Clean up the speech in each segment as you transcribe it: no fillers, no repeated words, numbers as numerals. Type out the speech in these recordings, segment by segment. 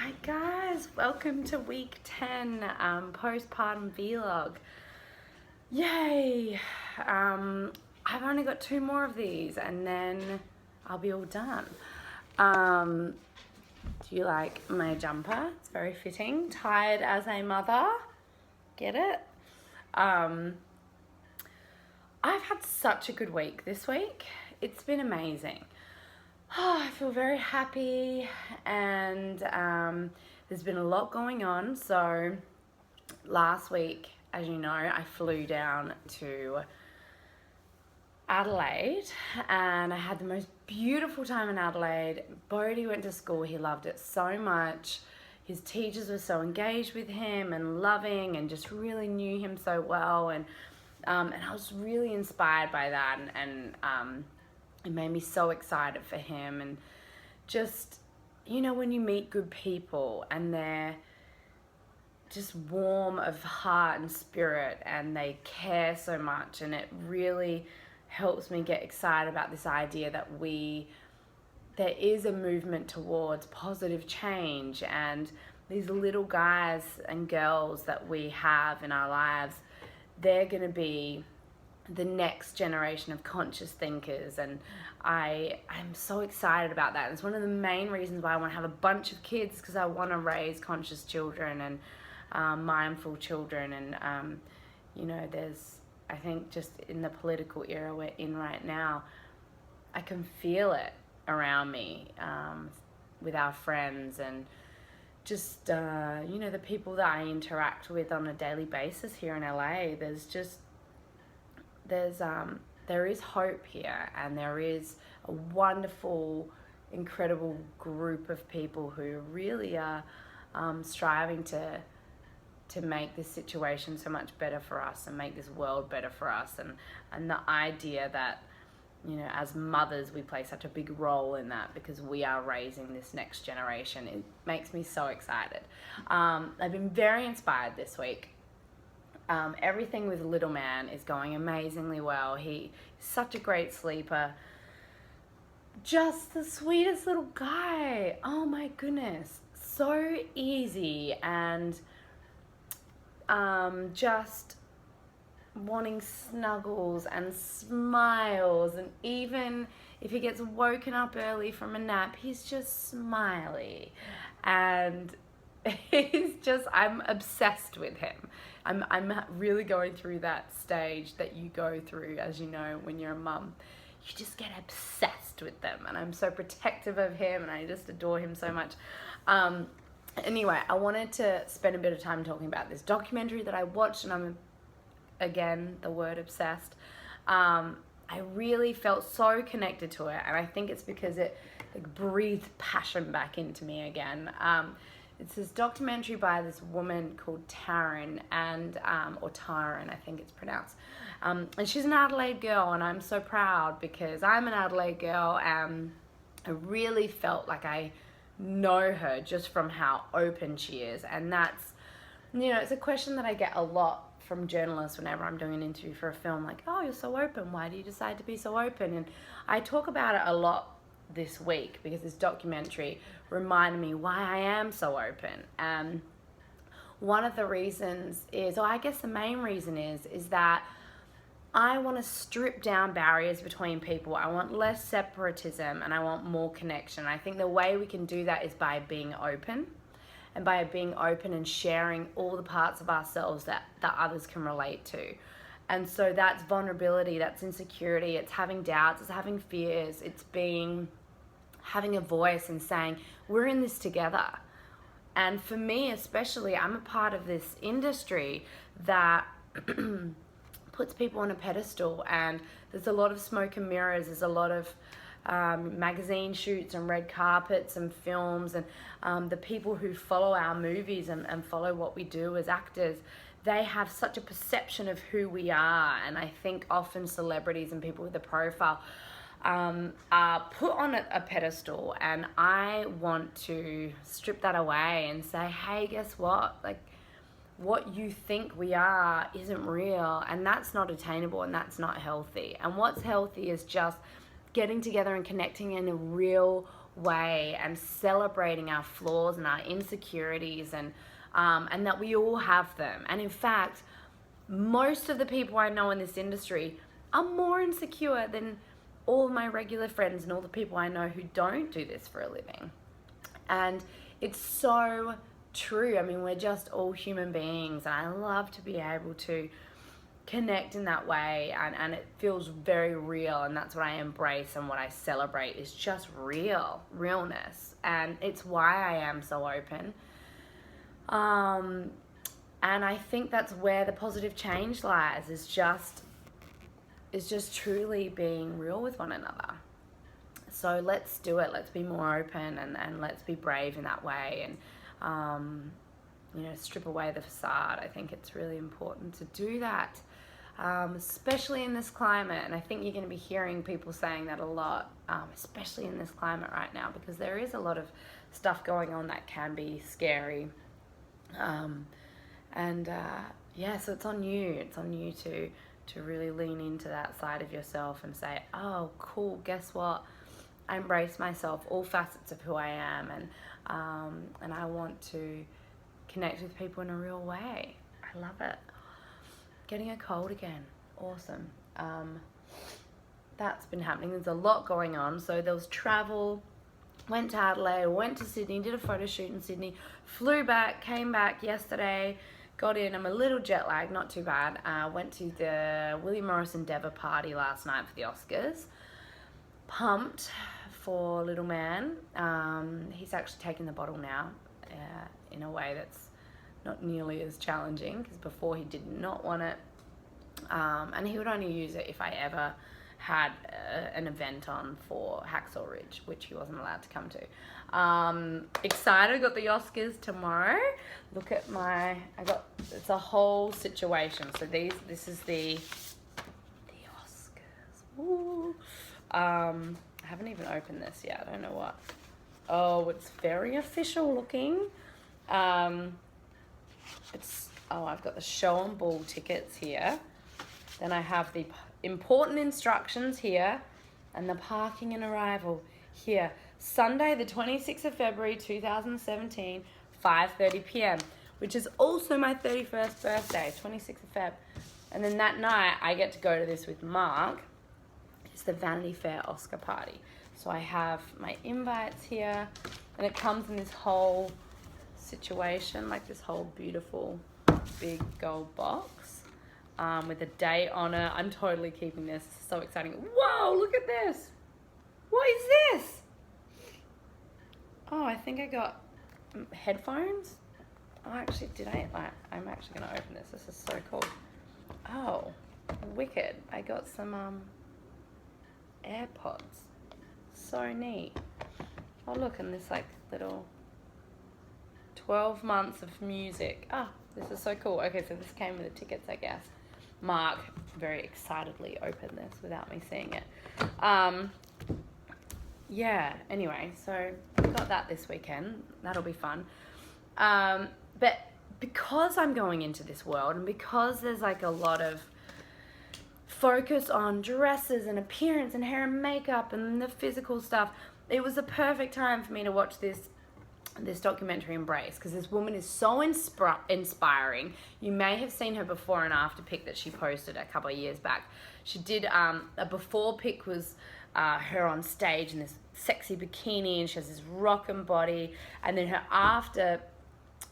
Hi guys, welcome to week 10 postpartum vlog. Yay! I've only got 2 more of these and then I'll be all done. Do you like my jumper? It's very fitting. Tired as a mother. Get it? I've had such a good week this week. It's been amazing. I feel very happy and there's been a lot going on. So last week, as you know, I flew down to Adelaide and I had the most beautiful time in Adelaide. Bodhi went to school, he loved it so much. His teachers were so engaged with him and loving and just really knew him so well, and I was really inspired by that, and it made me so excited for him. And just, you know, when you meet good people and they're just warm of heart and spirit and they care so much, and it really helps me get excited about this idea that there is a movement towards positive change, and these little guys and girls that we have in our lives, they're going to be the next generation of conscious thinkers, and I'm so excited about that. And it's one of the main reasons why I want to have a bunch of kids, because I want to raise conscious children and mindful children. And you know, I think just in the political era we're in right now, I can feel it around me with our friends and just you know, the people that I interact with on a daily basis here in LA. There is hope here, and there is a wonderful, incredible group of people who really are striving to make this situation so much better for us and make this world better for us. And the idea that, you know, as mothers, we play such a big role in that because we are raising this next generation. It makes me so excited. I've been very inspired this week. Everything with little man is going amazingly well. He's such a great sleeper. Just the sweetest little guy. Oh my goodness. So easy, and just wanting snuggles and smiles, and even if he gets woken up early from a nap, he's just smiley, and I'm obsessed with him. I'm really going through that stage that you go through, as you know, when you're a mum. You just get obsessed with them, and I'm so protective of him, and I just adore him so much. Anyway, I wanted to spend a bit of time talking about this documentary that I watched, and again, the word obsessed. I really felt so connected to it, and I think it's because it breathed passion back into me again. It's this documentary by this woman called Taryn, or Taryn, I think it's pronounced. And she's an Adelaide girl, and I'm so proud because I'm an Adelaide girl, and I really felt like I know her just from how open she is. And that's, you know, it's a question that I get a lot from journalists whenever I'm doing an interview for a film, like, oh, you're so open, why do you decide to be so open? And I talk about it a lot this week because this documentary reminded me why I am so open. And one of the reasons is, or I guess the main reason is that I want to strip down barriers between people. I want less separatism and I want more connection. I think the way we can do that is by being open, and by being open and sharing all the parts of ourselves that others can relate to. And so that's vulnerability, that's insecurity, it's having doubts, it's having fears, it's having a voice and saying, we're in this together. And for me especially, I'm a part of this industry that puts people on a pedestal, and there's a lot of smoke and mirrors, there's a lot of magazine shoots and red carpets and films, and the people who follow our movies and follow what we do as actors, they have such a perception of who we are. And I think often celebrities and people with a profile are put on a pedestal, and I want to strip that away and say, hey, guess what? Like, what you think we are isn't real, and that's not attainable, and that's not healthy. And what's healthy is just getting together and connecting in a real, way and celebrating our flaws and our insecurities, and that we all have them. And in fact, most of the people I know in this industry are more insecure than all my regular friends and all the people I know who don't do this for a living. And it's so true. I mean, we're just all human beings, and I love to be able to connect in that way, and it feels very real, and that's what I embrace and what I celebrate is just realness, and it's why I am so open. And I think that's where the positive change lies, is just truly being real with one another. So let's do it. Let's be more open, and let's be brave in that way, and strip away the facade. I think it's really important to do that, especially in this climate. And I think you're going to be hearing people saying that a lot, especially in this climate right now, because there is a lot of stuff going on that can be scary. So it's on you. It's on you to really lean into that side of yourself and say, oh, cool, guess what? I embrace myself, all facets of who I am, and I want to connect with people in a real way. I love it. Getting a cold again. Awesome. That's been happening. There's a lot going on. So there was travel, went to Adelaide, went to Sydney, did a photo shoot in Sydney, flew back, came back yesterday, got in. I'm a little jet lagged, not too bad. Went to the William Morris Endeavour party last night for the Oscars. Pumped for little man. He's actually taking the bottle now in a way that's not nearly as challenging, because before he did not want it, and he would only use it if I ever had an event on for Hacksaw Ridge, which he wasn't allowed to come to. Excited, got the Oscars tomorrow. Look at it's a whole situation. So this is the Oscars. Woo. I haven't even opened this yet. I don't know what. Oh, it's very official looking. I've got the show on ball tickets here. Then I have the important instructions here, and the parking and arrival here. Sunday, the 26th of February, 2017, 5:30 p.m., which is also my 31st birthday, 26th of Feb. And then that night, I get to go to this with Mark. It's the Vanity Fair Oscar party. So I have my invites here, and it comes in this whole situation, like this whole beautiful big gold box with a date on it. I'm totally keeping this. It's so exciting. Whoa, look at this. What is this? Oh, I think I got headphones. Oh, actually, I'm actually going to open this. This is so cool. Oh, wicked. I got some AirPods. So neat. Oh, look, and this little 12 months of music. This is so cool. Okay, so this came with the tickets, I guess. Mark very excitedly opened this without me seeing it. Anyway, so I got that this weekend. That'll be fun. But because I'm going into this world, and because there's a lot of focus on dresses and appearance and hair and makeup and the physical stuff, it was the perfect time for me to watch this documentary, Embrace, because this woman is so inspiring. You may have seen her before and after pic that she posted a couple of years back. She did a before pic was her on stage in this sexy bikini, and she has this rockin' body, and then her after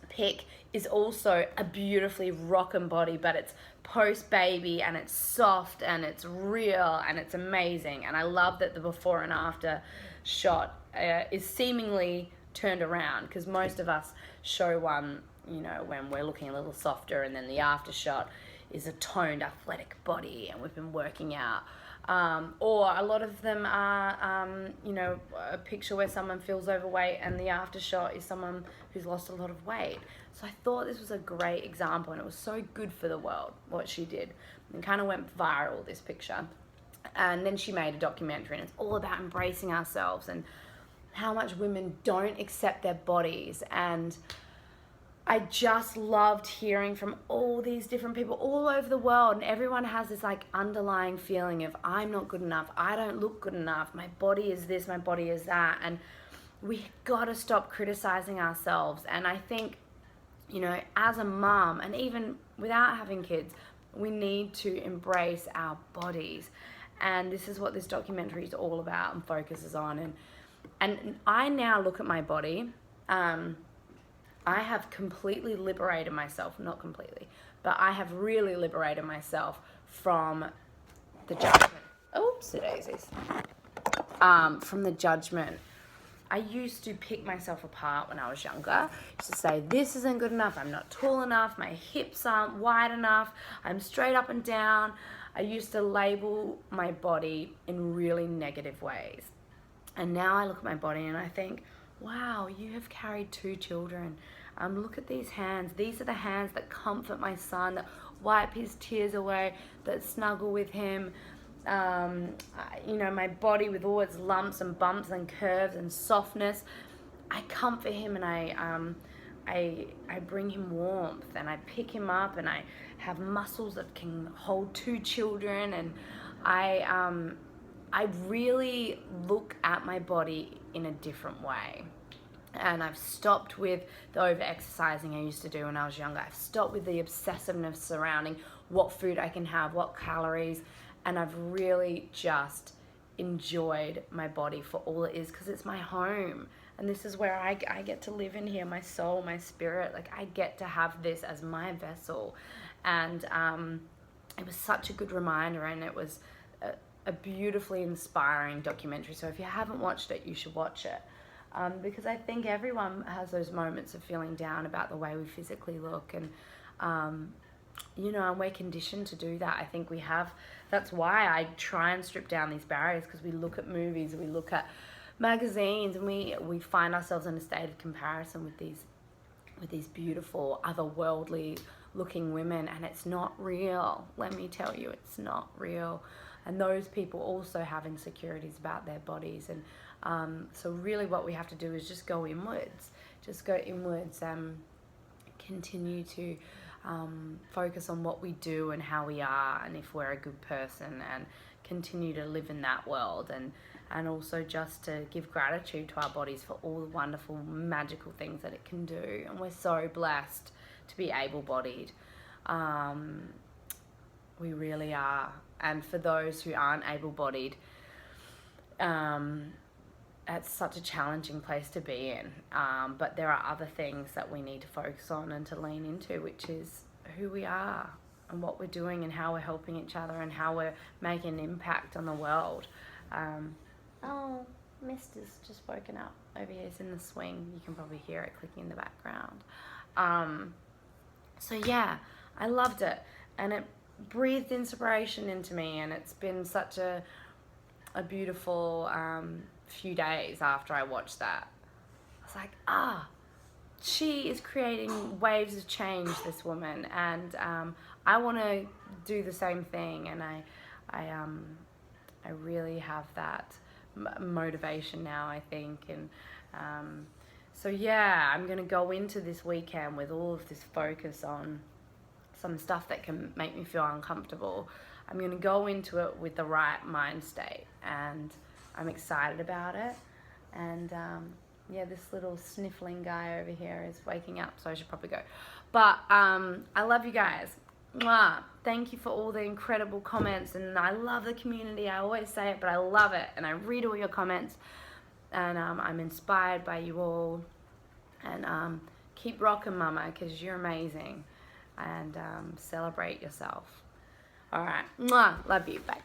pic is also a beautifully rockin' body, but it's post baby, and it's soft, and it's real, and it's amazing. And I love that the before and after shot is seemingly turned around, because most of us show one, when we're looking a little softer, and then the after shot is a toned athletic body and we've been working out. Or a lot of them are, a picture where someone feels overweight, and the after shot is someone who's lost a lot of weight. So I thought this was a great example, and it was so good for the world, what she did. And kind of went viral, this picture. And then she made a documentary, and it's all about embracing ourselves and how much women don't accept their bodies. And I just loved hearing from all these different people all over the world, and everyone has this underlying feeling of, I'm not good enough, I don't look good enough, my body is this, my body is that. And we got to stop criticizing ourselves. And I think, you know, as a mom, and even without having kids, we need to embrace our bodies. And this is what this documentary is all about and focuses on. And I now look at my body. I have completely liberated myself, not completely, but I have really liberated myself from the judgment. Oopsie daisies. From the judgment. I used to pick myself apart when I was younger. I used to say, this isn't good enough, I'm not tall enough, my hips aren't wide enough, I'm straight up and down. I used to label my body in really negative ways. And now I look at my body and I think, wow, you have carried 2 children. Look at these hands. These are the hands that comfort my son, that wipe his tears away, that snuggle with him. You know, my body with all its lumps and bumps and curves and softness, I comfort him, and I bring him warmth, and I pick him up, and I have muscles that can hold 2 children, and I really look at my body in a different way. And I've stopped with the over-exercising I used to do when I was younger. I've stopped with the obsessiveness surrounding what food I can have, what calories, and I've really just enjoyed my body for all it is, because it's my home. And this is where I get to live in here, my soul, my spirit. Like, I get to have this as my vessel. And it was such a good reminder, and it was a beautifully inspiring documentary. So if you haven't watched it, you should watch it. Because I think everyone has those moments of feeling down about the way we physically look, and you know, and we're conditioned to do that. I think we have. That's why I try and strip down these barriers, because we look at movies, we look at magazines, and we find ourselves in a state of comparison with these beautiful, otherworldly looking women, and it's not real. Let me tell you, it's not real. And those people also have insecurities about their bodies, and so really what we have to do is just go inwards. Just go inwards and continue to focus on what we do and how we are, and if we're a good person, and continue to live in that world, and also just to give gratitude to our bodies for all the wonderful, magical things that it can do. And we're so blessed to be able-bodied. We really are. And for those who aren't able-bodied, it's such a challenging place to be in. But there are other things that we need to focus on and to lean into, which is who we are and what we're doing and how we're helping each other and how we're making an impact on the world. Oh, Mister's just woken up over here. He's in the swing. You can probably hear it clicking in the background. So yeah, I loved it, and it breathed inspiration into me, and it's been such a beautiful few days after I watched that. I was like, she is creating waves of change, this woman, and I want to do the same thing, and I really have that motivation now, I think. And so yeah, I'm going to go into this weekend with all of this focus on some stuff that can make me feel uncomfortable. I'm going to go into it with the right mind state, and I'm excited about it. And yeah, this little sniffling guy over here is waking up, so I should probably go. But I love you guys. Mwah. Thank you for all the incredible comments, and I love the community. I always say it, but I love it, and I read all your comments, and I'm inspired by you all. And keep rocking, mama, because you're amazing. And celebrate yourself. All right. Mwah. Love you. Bye.